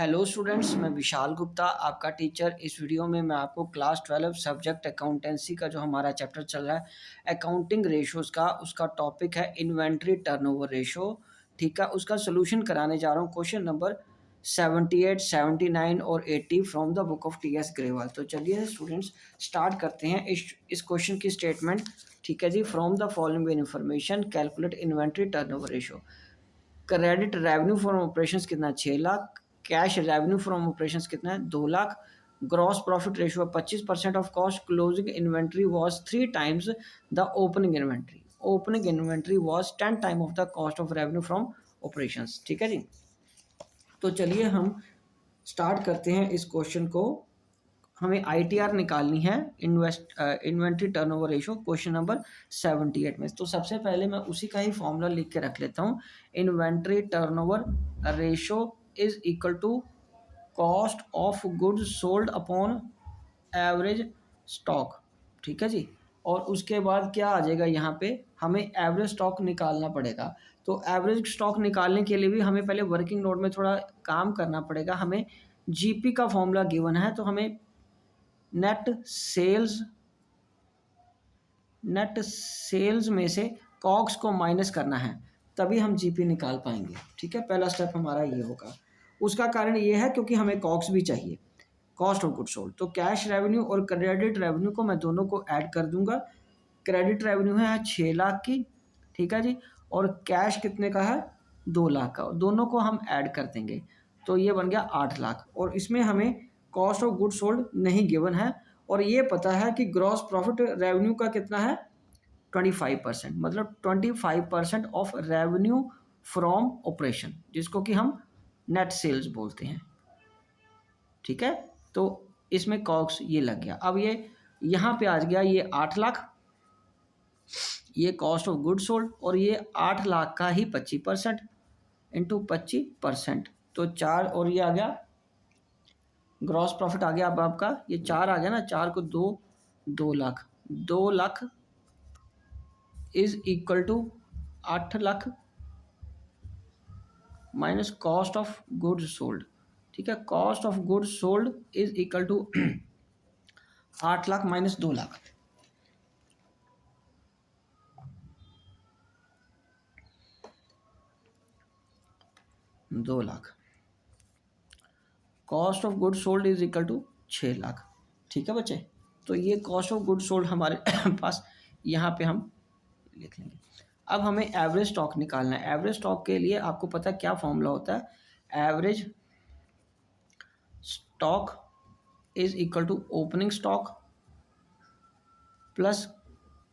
Hello students, मैं विशाल गुप्ता आपका teacher. इस वीडियो में मैं आपको क्लास 12 सब्जेक्ट अकाउंटेंसी का जो हमारा चैप्टर चल रहा है अकाउंटिंग रेशोज़ का, उसका टॉपिक है इन्वेंट्री टर्नओवर रेशो। ठीक है, उसका सोल्यूशन कराने जा रहा हूँ। क्वेश्चन नंबर 78, 79 और 80 from the book of T S Grewal. तो चलिए स्टूडेंट्स स्टार्ट करते हैं इस क्वेश्चन की स्टेटमेंट। ठीक है जी, from the following information calculate inventory turnover ratio. Credit revenue from operations कितना 6 lakh, cash revenue from operations कितना है 2 lakh, gross profit ratio 25% of cost, closing inventory was 3 times the opening inventory, opening inventory was 10 time of the cost of revenue from operations. ठीक है जी, तो चलिए हम start करते हैं इस क्वेश्चन को। हमें आईटीआर निकालनी है, inventory turnover ratio, question number 78 में। तो सबसे पहले मैं उसी का ही फॉर्मूला लिख के रख लेता हूँ। Inventory turnover ratio is equal to cost of goods sold upon average stock. ठीक है जी, और उसके बाद क्या आ जाएगा, यहाँ पे हमें एवरेज स्टॉक निकालना पड़ेगा। तो एवरेज स्टॉक निकालने के लिए भी हमें पहले वर्किंग नोट में थोड़ा काम करना पड़ेगा। हमें जीपी का फॉर्मूला गिवन है, तो हमें नेट सेल्स में से कॉग्स को माइनस करना है, तभी हम जीपी निकाल पाएंगे। ठीक है, पहला स्टेप हमारा ये होगा। उसका कारण ये है क्योंकि हमें कॉग्स भी चाहिए, कॉस्ट ऑफ गुड्स सोल्ड। तो कैश रेवेन्यू और क्रेडिट रेवेन्यू को मैं दोनों को ऐड कर दूंगा। क्रेडिट रेवेन्यू है 6 लाख की, ठीक है जी, और कैश कितने का है 2 लाख का, दोनों को हम ऐड कर देंगे तो ये बन गया 8 लाख। और इसमें हमें कॉस्ट ऑफ गुड्स सोल्ड नहीं गिवन है, और ये पता है कि ग्रॉस प्रॉफिट रेवेन्यू का कितना है 25%, मतलब 25% ऑफ रेवेन्यू फ्रॉम ऑपरेशन, जिसको कि हम नेट सेल्स बोलते हैं। ठीक है, तो इसमें कॉक्स ये लग गया। अब ये यहाँ पे आ गया ये 8 लाख, ये कॉस्ट ऑफ गुड्स सोल्ड, और ये 8 लाख का ही 25% इंटू 25%, तो 4, और ये आ गया ग्रॉस प्रॉफिट आ गया। अब आपका ये 4 आ गया ना, 4 को 2 lakh, 2 lakh is equal to 8 lakh minus cost of goods sold. ठीक है, cost of goods sold is equal to 8 lakh minus 2 lakh. दो lakh cost of goods sold is equal to 6 lakh. ठीक है बच्चे, तो ये कॉस्ट ऑफ गुड्स सोल्ड हमारे पास यहाँ पे हम लिख लेंगे। अब हमें एवरेज स्टॉक निकालना है। एवरेज स्टॉक के लिए आपको पता है क्या फॉर्मूला होता है, average stock is equal to opening stock plus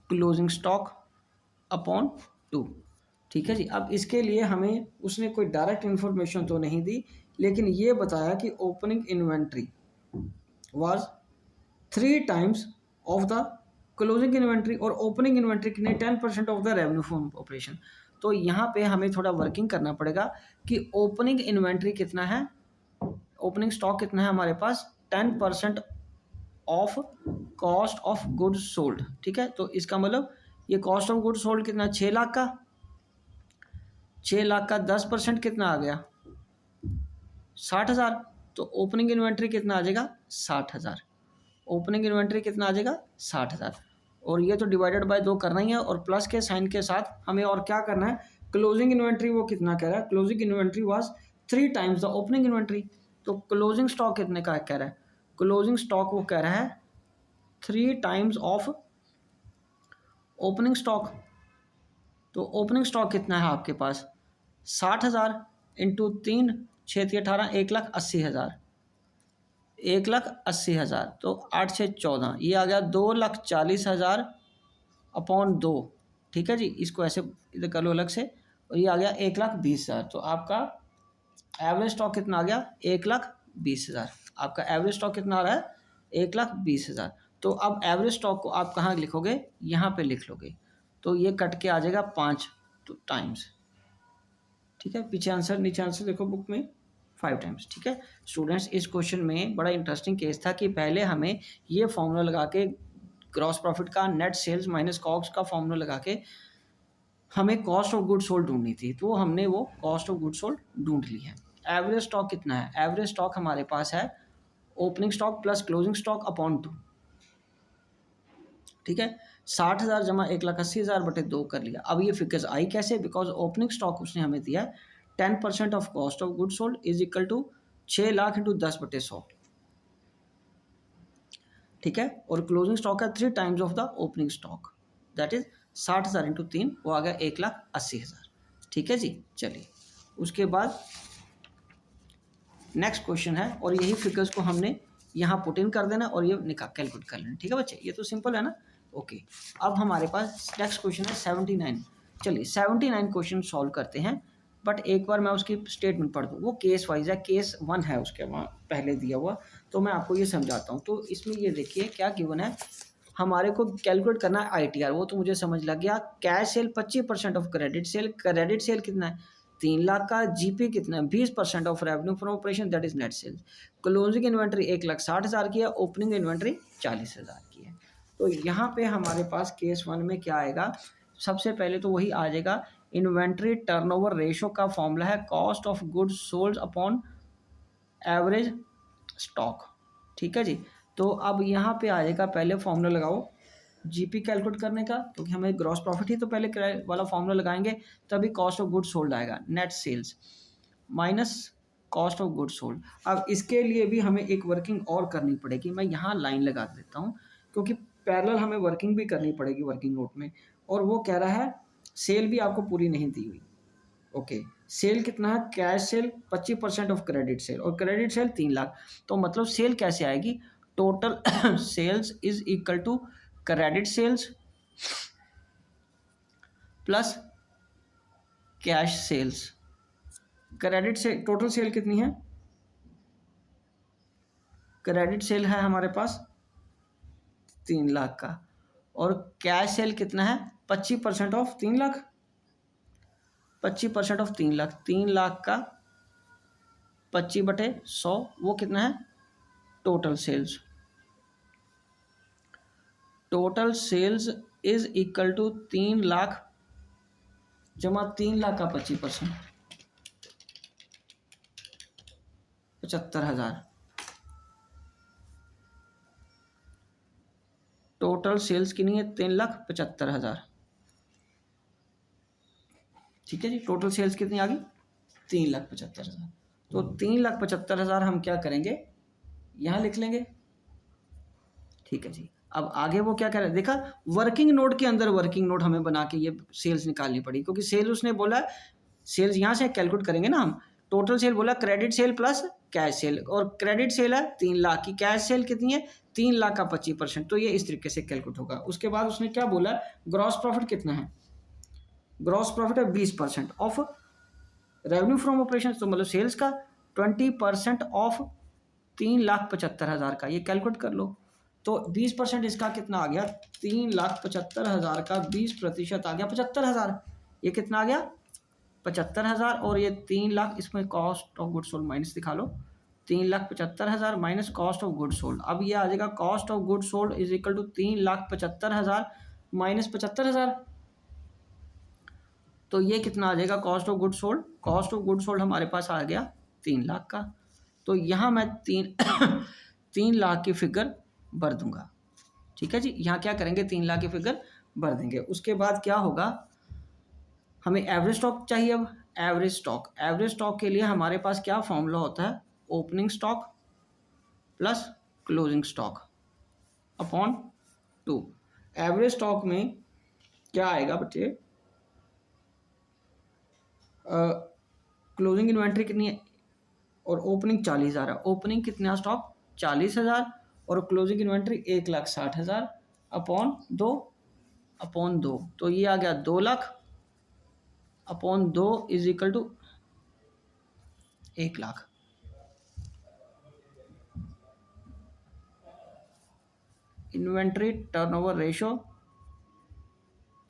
closing stock upon 2। ठीक है जी, अब इसके लिए हमें उसने कोई डायरेक्ट इन्फॉर्मेशन तो नहीं दी, लेकिन ये बताया कि opening inventory was 3 times of the closing inventory, और ओपनिंग इन्वेंट्री कितने 10% of the revenue from operation. तो यहाँ पे हमें थोड़ा वर्किंग करना पड़ेगा कि ओपनिंग इन्वेंट्री कितना है, ओपनिंग स्टॉक कितना है हमारे पास 10% of cost of goods sold. ठीक है, तो इसका मतलब ये कॉस्ट ऑफ गुड्स सोल्ड कितना 6 लाख का, 6 लाख का 10% कितना आ गया 60,000। तो ओपनिंग इन्वेंट्री कितना आ जाएगा 60,000, ओपनिंग इन्वेंट्री कितना आ जाएगा 60,000, और ये तो डिवाइडेड बाय 2 करना ही है, और प्लस के साइन के साथ हमें और क्या करना है, क्लोजिंग इन्वेंट्री वो कितना कह रहा है, closing inventory was 3 times the opening inventory. तो क्लोजिंग स्टॉक कितने का कह रहा है, क्लोजिंग स्टॉक वो कह रहा है 3 टाइम्स ऑफ ओपनिंग स्टॉक। तो ओपनिंग स्टॉक कितना है आपके पास 60,000 इंटू 3, 6×3 = 1,80,000, 1,80,000, तो 8×6 = 14, ये आ गया 2,40,000 अपॉन 2। ठीक है जी, इसको ऐसे इधर कर लो अलग से, और ये आ गया 1,20,000। तो आपका एवरेज स्टॉक कितना आ गया 1,20,000। आपका एवरेज स्टॉक कितना आ रहा है 1,20,000। तो अब एवरेज स्टॉक को आप कहाँ लिखोगे, यहाँ पे लिख लोगे, तो ये कट के आ जाएगा 5 टाइम्स। ठीक है, पीछे आंसर नीचे आंसर देखो बुक में 5 टाइम्स। ठीक है स्टूडेंट्स, इस क्वेश्चन में बड़ा इंटरेस्टिंग केस था कि पहले हमें ये फॉर्मूला लगा के ग्रॉस प्रॉफिट का नेट सेल्स माइनस कॉस्ट का फॉर्मूला लगा के हमें कॉस्ट ऑफ गुड सोल्ड ढूंढनी थी, तो हमने वो कॉस्ट ऑफ गुड सोल्ड ढूंढ ली है। एवरेज स्टॉक कितना है, एवरेज स्टॉक हमारे पास है opening stock plus closing stock upon 2, ठीक है। 60,000 जमा 1,80,000 बटे 2 कर लिया। अब ये फिगर्स आई कैसे, बिकॉज ओपनिंग स्टॉक उसने हमें दिया है 10% of cost of good sold is equal to 6 lakh into 10 बटे 100, ठीक है। और क्लोजिंग स्टॉक है 3 times of the opening stock, that is 60,000 into 3, वो आ गया 1,80,000, ठीक है जी। चलिए उसके बाद नेक्स्ट क्वेश्चन है, और यही फिगर्स को हमने यहाँ पुट इन कर देना और ये कैलकुलेट कर लेना, ठीक है बच्चे, ये तो सिंपल है ना। ओके, अब हमारे पास नेक्स्ट क्वेश्चन है 79। चलिए 79 क्वेश्चन सॉल्व करते हैं, बट एक बार मैं उसकी स्टेटमेंट पढ़ दूँ, वो केस वाइज है, केस 1 है उसके वहाँ पहले दिया हुआ, तो मैं आपको ये समझाता हूँ। तो इसमें ये देखिए क्या गिवन है, हमारे को कैलकुलेट करना है ITR, वो तो मुझे समझ लग गया। Cash sale 25% of credit sale, credit sale कितना है 3 लाख का, GP कितना है 20% of revenue from operation that is net sales. Closing inventory 1,60,000 की है, ओपनिंग इन्वेंट्री 40,000 की है। तो यहाँ पे हमारे पास केस 1 में क्या आएगा, सबसे पहले तो वही आ जाएगा, इन्वेंट्री टर्नओवर रेशो का फॉर्मूला है cost of goods sold upon average stock, ठीक है जी। तो अब यहाँ पे आ जाएगा, पहले फॉर्मूला लगाओ GP कैलकुलेट करने का, क्योंकि हमें ग्रॉस प्रॉफिट ही तो पहले वाला फॉर्मूला लगाएंगे, तभी कॉस्ट ऑफ गुड्स सोल्ड आएगा, net sales minus cost of goods sold. अब इसके लिए भी हमें एक वर्किंग और करनी पड़ेगी, मैं यहाँ लाइन लगा देता हूँ, क्योंकि पैरेलल हमें वर्किंग भी करनी पड़ेगी वर्किंग नोट में। और वो कह रहा है सेल भी आपको पूरी नहीं दी हुई, ओके। सेल कितना है, cash sale 25% of credit sale, और क्रेडिट सेल 3 लाख, तो मतलब सेल कैसे आएगी, total sales is equal to credit sales plus cash sales. Credit से टोटल सेल कितनी है, क्रेडिट सेल है हमारे पास 3 लाख का, और कैश सेल कितना है 25% ऑफ 3 लाख, 25% ऑफ 3 लाख, 3 लाख का 25/100, वो कितना है total sales. Total sales is equal to 3 lakh जमा 3 लाख का 25%, 75,000। टोटल सेल्स कितनी है 3,75,000, ठीक है जी। टोटल सेल्स कितनी आ गई 3,75,000, तो 3,75,000 हम क्या करेंगे यहाँ लिख लेंगे, ठीक है जी। अब आगे वो क्या कह रहा है, देखा वर्किंग नोट के अंदर वर्किंग नोट हमें बना के ये सेल्स निकालनी पड़ी, क्योंकि सेल उसने बोला सेल्स यहाँ से कैलकुलेट करेंगे ना हम, टोटल सेल बोला credit sale plus cash cell, और क्रेडिट सेल है 3 लाख की, कैश सेल कितनी है 3 लाख का 25%, तो ये इस तरीके से कैलकुलेट होगा। उसके बाद उसने क्या बोला, ग्रॉस प्रॉफिट कितना है, ग्रॉस प्रॉफिट है 20% ऑफ रेवेन्यू फ्रॉम ऑपरेशन, तो मतलब सेल्स का 20% ऑफ 3,75,000 का, ये कैलकुलेट कर लो। तो 20% इसका कितना आ गया, 3,75,000 का 20% आ गया 75,000, ये कितना आ गया 75,000, और ये 3 लाख, इसमें cost of good sold minus दिखा लो, 3,75,000 minus cost of good sold. अब ये आ जाएगा cost of good sold is equal to 3,75,000 minus 75,000, तो ये कितना आ जाएगा cost of good sold, cost of good sold हमारे पास आ गया 3 लाख का। तो यहाँ मैं 3 लाख की फिगर भर दूंगा, ठीक है जी। यहाँ क्या करेंगे 3 लाख की फिगर भर देंगे। उसके बाद क्या होगा, हमें एवरेज स्टॉक चाहिए। अब एवरेज स्टॉक के लिए हमारे पास क्या फॉर्मूला होता है, opening stock plus closing stock upon 2। Average stock में क्या आएगा बच्चे, क्लोजिंग इन्वेंट्री कितनी है और ओपनिंग 40,000 है, ओपनिंग कितना स्टॉक 40,000 और क्लोजिंग इन्वेंट्री 1,60,000 अपॉन 2, तो ये आ गया 2 lakh upon 2 is equal to 1 lakh. Inventory turnover ratio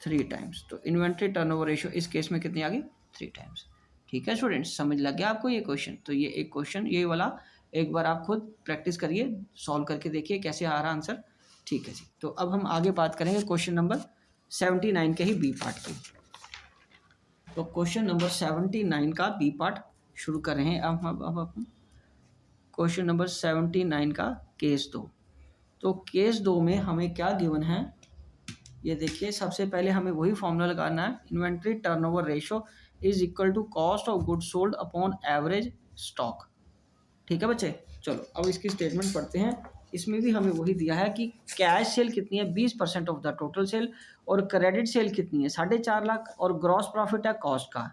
3 times, तो इन्वेंट्री टर्नओवर रेशो इस केस में कितनी आ गई 3 टाइम्स, ठीक है स्टूडेंट्स, समझ लग गया आपको ये क्वेश्चन। तो ये एक क्वेश्चन ये वाला एक बार आप खुद प्रैक्टिस करिए, सॉल्व करके देखिए कैसे आ रहा आंसर, ठीक है जी। तो अब हम आगे बात करेंगे क्वेश्चन नंबर 79 के ही बी पार्ट की। तो क्वेश्चन नंबर 79 का बी पार्ट शुरू कर रहे हैं। अब क्वेश्चन नंबर 79 का केस 2। तो केस 2 में हमें क्या गिवन है, ये देखिए। सबसे पहले हमें वही फॉर्मूला लगाना है, inventory turnover ratio is equal to cost of goods sold upon average stock. ठीक है बच्चे, चलो अब इसकी स्टेटमेंट पढ़ते हैं। इसमें भी हमें वही दिया है कि कैश सेल कितनी है 20% ऑफ द टोटल सेल, और क्रेडिट सेल कितनी है 4.5 लाख, और ग्रॉस प्रॉफिट है कॉस्ट का।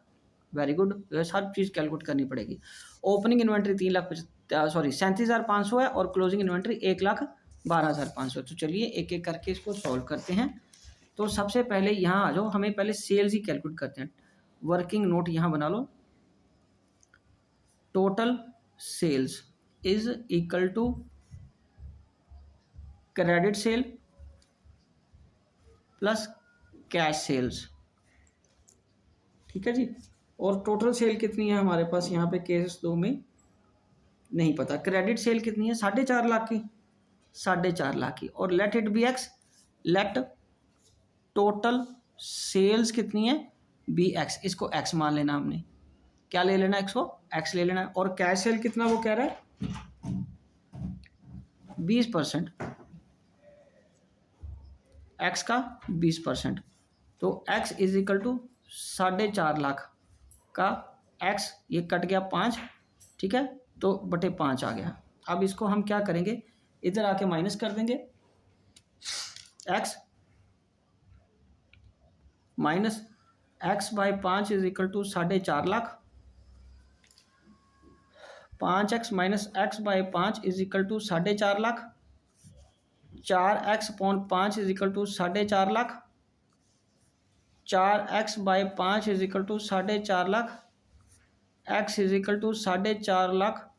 वेरी गुड, हर चीज़ कैलकुलेट करनी पड़ेगी। ओपनिंग इन्वेंट्री 37,500 है, और क्लोजिंग इन्वेंट्री 1,12,500। तो चलिए एक एक करके इसको सॉल्व करते हैं। तो सबसे पहले यहाँ आ जाओ, हमें पहले सेल्स ही कैलकुलेट करते हैं। वर्किंग नोट यहाँ बना लो, total sales is equal to credit sale plus cash sales. ठीक है जी। और टोटल सेल कितनी है हमारे पास यहाँ पे केस 2 में नहीं पता। क्रेडिट सेल कितनी है 4.5 लाख की, 4.5 लाख की, और let it be X. Let total sales कितनी है बी एक्स, इसको एक्स मान लेना हमने। क्या ले लेना, एक्स को एक्स ले लेना है। और कैश सेल कितना वो कह रहा है 20%, एक्स का 20%। तो X is equal to 4.5 lakh का एक्स, ये कट गया 5, ठीक है, तो बटे 5 आ गया। अब इसको हम क्या करेंगे, इधर आके माइनस कर देंगे। X minus X by 5 is equal to 4.5 lakh. 5x minus X by 5 is equal to 4.5 lakh. 4x upon 5 is equal to 4.5 lakh. 4x by 5 is equal to 4.5 lakh. x is equal to 4.5 lakh.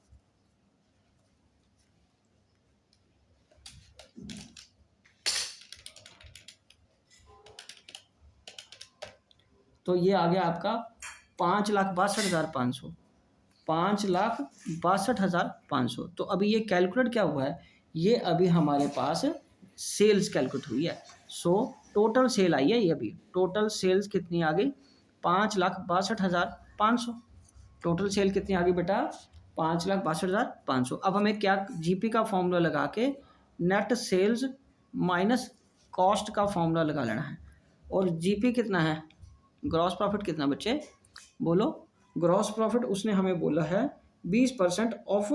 तो ये आ गया आपका 5,62,500, 5,62,500। तो अभी ये कैलकुलेट क्या हुआ है, ये अभी हमारे पास सेल्स कैलकुलेट हुई है। सो टोटल सेल आई है, ये अभी टोटल सेल्स कितनी आ गई 5,62,500। टोटल सेल कितनी आ गई बेटा 5,62,500। अब हमें क्या जीपी का फॉर्मूला लगा के नेट सेल्स माइनस कॉस्ट का फॉर्मूला लगा लेना है। और जीपी कितना है, ग्रॉस प्रॉफिट कितना बच्चे बोलो। ग्रॉस प्रॉफिट उसने हमें बोला है 20% ऑफ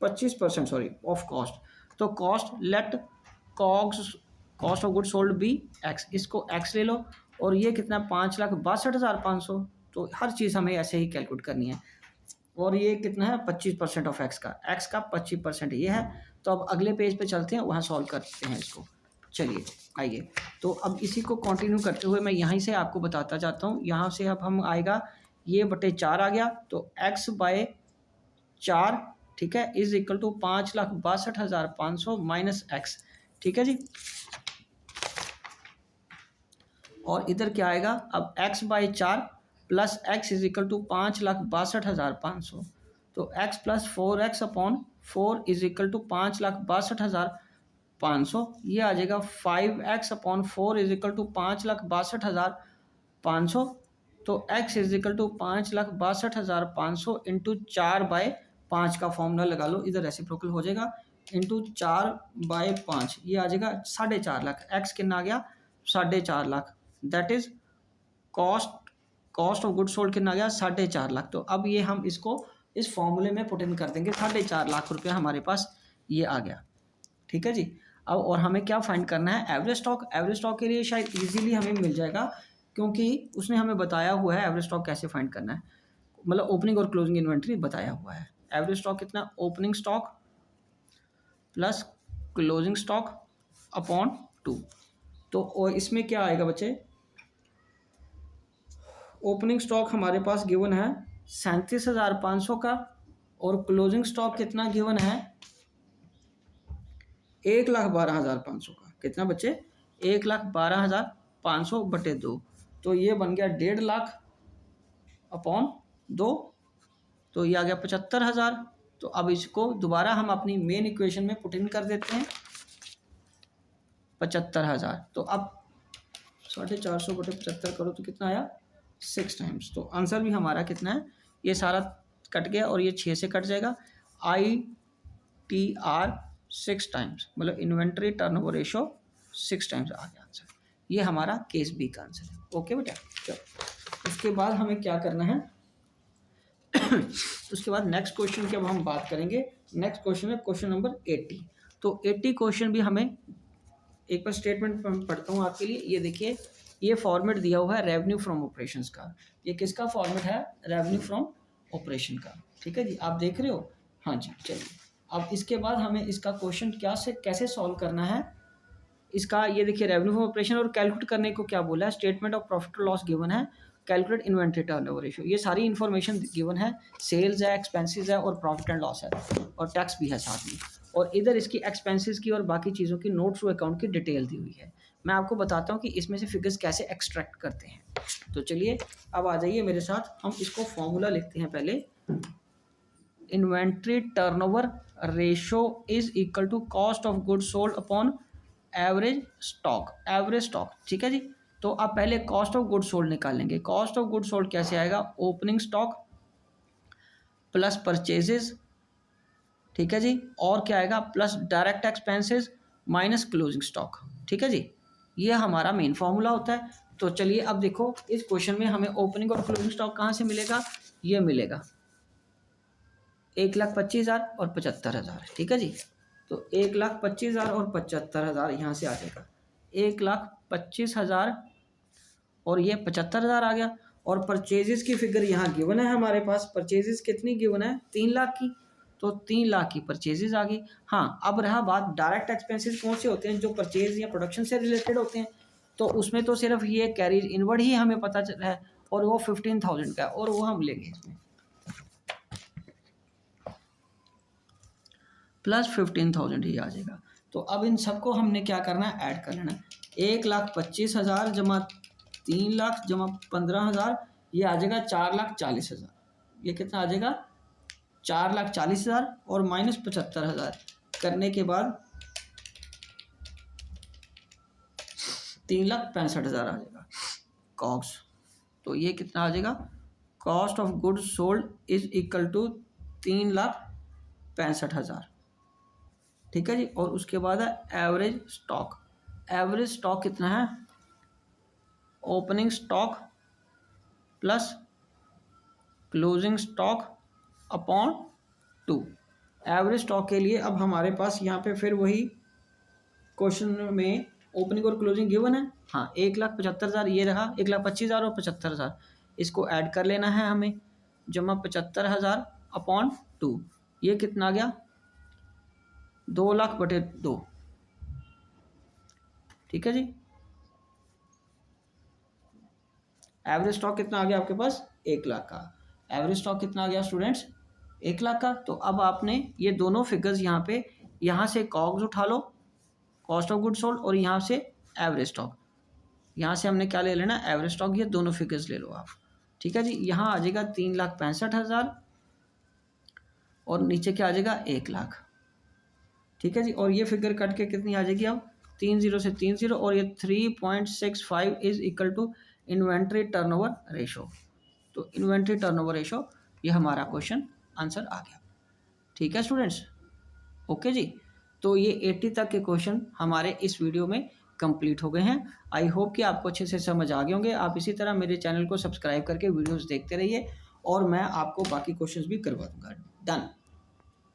25% सॉरी ऑफ कॉस्ट। तो cost let cost of good sold be X, इसको एक्स ले लो। और ये कितना 5,62,500। तो हर चीज़ हमें ऐसे ही कैलकुलेट करनी है। और ये कितना है 25% ऑफ एक्स का 25% ये है। तो अब अगले पेज पे चलते हैं, वहाँ सॉल्व करते हैं इसको। चलिए आइए, तो अब इसी को कंटिन्यू करते हुए मैं यहीं से आपको बताता जाता हूँ। यहाँ से अब हम आएगा ये बटे 4 आ गया, तो x बाय 4, ठीक है, is equal to 5,62,500 minus X. ठीक है जी। और इधर क्या आएगा, अब x by 4 plus X is equal to 5,62,500। तो x plus 4x upon 4 is equal to 5,62,500। ये आ जाएगा 5x upon 4 is equal to 5,62,500। तो x is equal to 5,62,500 into 4/5 का फॉर्मूला लगा लो, इधर रेसिप्रोकल हो जाएगा, इंटू 4/5 ये आ जाएगा 4.5 लाख। x कितना आ गया 4.5 lakh, that is cost of good sold कितना आ गया 4.5 लाख। तो अब ये हम इसको इस फॉर्मूले में पुट इन कर देंगे, 4.5 लाख रुपया हमारे पास ये आ गया। ठीक है जी। अब और हमें क्या फाइंड करना है, एवरेज स्टॉक। एवरेज स्टॉक के लिए शायद इजीली हमें मिल जाएगा, क्योंकि उसने हमें बताया हुआ है एवरेज स्टॉक कैसे फाइंड करना है, मतलब ओपनिंग और क्लोजिंग इन्वेंट्री बताया हुआ है। एवरेज स्टॉक कितना, opening stock plus closing stock upon 2। तो और इसमें क्या आएगा बच्चे, ओपनिंग स्टॉक हमारे पास गिवन है 37,500 का, और क्लोजिंग स्टॉक कितना गिवन है 1,12,500 का। कितना बच्चे 1,12,500 बटे 2। तो ये बन गया 1.5 लाख अपॉन 2, तो ये आ गया 75,000। तो अब इसको दोबारा हम अपनी मेन इक्वेशन में पुट इन कर देते हैं 75,000। तो अब 450 बटे 75 करो तो कितना आया 6 टाइम्स। तो आंसर भी हमारा कितना है, ये सारा कट गया और ये 6 से कट जाएगा। ITR 6 टाइम्स, मतलब इन्वेंट्री टर्नओवर रेशो 6 टाइम्स आ गया आंसर। ये हमारा केस बी का आंसर है। ओके बेटा, चलो उसके बाद हमें क्या करना है उसके बाद नेक्स्ट क्वेश्चन की अब हम बात करेंगे। नेक्स्ट क्वेश्चन है क्वेश्चन नंबर 80। तो 80 क्वेश्चन भी हमें एक बार स्टेटमेंट पढ़ता हूँ आपके लिए। ये देखिए, ये फॉर्मेट दिया हुआ है रेवेन्यू फ्रॉम ऑपरेशंस का। ये किसका फॉर्मेट है, रेवेन्यू फ्रॉम ऑपरेशन का। ठीक है जी, आप देख रहे हो, हाँ जी। चलिए अब इसके बाद हमें इसका क्वेश्चन कैसे सॉल्व करना है इसका। ये देखिए रेवेन्यू फ्रॉम ऑपरेशन, और कैलकुलेट करने को क्या बोला है, स्टेटमेंट ऑफ प्रॉफिट और लॉस गिवन है, कैलकुलेट इन्वेंट्री टर्नओवर रेशियो, ये सारी इन्फॉर्मेशन गिवन है। सेल्स है, एक्सपेंसेस है और प्रॉफिट एंड लॉस है, और टैक्स भी है साथ में। और इधर इसकी एक्सपेंसेस की और बाकी चीज़ों की नोट्स टू अकाउंट की डिटेल दी हुई है। मैं आपको बताता हूँ कि इसमें से फिगर्स कैसे एक्सट्रैक्ट करते हैं। तो चलिए अब आ जाइए मेरे साथ, हम इसको फॉर्मूला लिखते हैं पहले। Inventory turnover ratio is equal to cost of goods sold upon average stock. ठीक है जी। तो आप पहले कॉस्ट ऑफ गुड्स सोल्ड निकालेंगे। कॉस्ट ऑफ गुड्स सोल्ड कैसे आएगा, ओपनिंग स्टॉक प्लस परचेजेस, ठीक है जी, और क्या आएगा, plus direct expenses minus closing stock. ठीक है जी, ये हमारा मेन फॉर्मूला होता है। तो चलिए अब देखो, इस क्वेश्चन में हमें ओपनिंग और क्लोजिंग स्टॉक कहाँ से मिलेगा, ये मिलेगा 1,25,000 और 75,000। ठीक है जी। तो 1,25,000 और 75,000 यहाँ से आ जाएगा, 1,25,000 और ये 75,000 आ गया। और परचेजेस की फिगर यहाँ गिवन है हमारे पास। परचेजेस कितनी गिवन है, 3 लाख की, तो 3 लाख की परचेजेस आ गई। हाँ, अब रहा बात डायरेक्ट एक्सपेंसेस कौन से होते हैं, जो परचेज या प्रोडक्शन से रिलेटेड होते हैं। तो उसमें तो सिर्फ ये कैरीज इनवर्ड ही हमें पता चला है, और वो 15,000 का है, और वो हम लेंगे इसमें प्लस 15,000 ही आ जाएगा। तो अब इन सबको हमने क्या करना है, ऐड कर लेना। 1,25,000 जमा 3 लाख जमा 15,000, ये आ जाएगा 4,40,000। ये कितना आ जाएगा, 4,40,000 और माइनस 75,000 करने के बाद 3,65,000 आ जाएगा कॉस्ट। तो ये कितना आ जाएगा, cost of goods sold is equal to 3,65,000। ठीक है जी। और उसके बाद है एवरेज स्टॉक। एवरेज स्टॉक कितना है, opening stock plus closing stock upon 2। Average stock के लिए अब हमारे पास यहाँ पे फिर वही क्वेश्चन में ओपनिंग और क्लोजिंग गिवन है। हाँ, 1,75,000 ये रहा, 1,25,000 और 75,000, इसको ऐड कर लेना है हमें, जमा 75,000 अपॉन 2। ये कितना आ गया, 2,00,000/2। ठीक है जी। एवरेज स्टॉक कितना आ गया आपके पास, 1,00,000 का। एवरेज स्टॉक कितना आ गया स्टूडेंट्स, 1,00,000 का। तो अब आपने ये दोनों फिगर्स यहाँ पे, यहाँ से कॉग्स उठा लो, कॉस्ट ऑफ गुड सोल्ड, और यहाँ से एवरेज स्टॉक। यहाँ से हमने क्या ले लेना, एवरेज स्टॉक। ये दोनों फिगर्स ले लो आप। ठीक है जी। यहाँ आ जाएगा 3,65,000 और नीचे क्या आ जाएगा, 1,00,000। ठीक है जी। और ये फिगर कट के कितनी आ जाएगी, अब 3 0 से 3 0, और ये 3.65 is equal to inventory turnover ratio. तो इन्वेंट्री टर्नओवर रेशो, ये हमारा क्वेश्चन आंसर आ गया। ठीक है स्टूडेंट्स, ओके जी। तो ये 80 तक के क्वेश्चन हमारे इस वीडियो में कंप्लीट हो गए हैं। आई होप कि आपको अच्छे से समझ आ गए होंगे। आप इसी तरह मेरे चैनल को सब्सक्राइब करके वीडियोस देखते रहिए, और मैं आपको बाकी क्वेश्चंस भी करवा दूंगा। डन।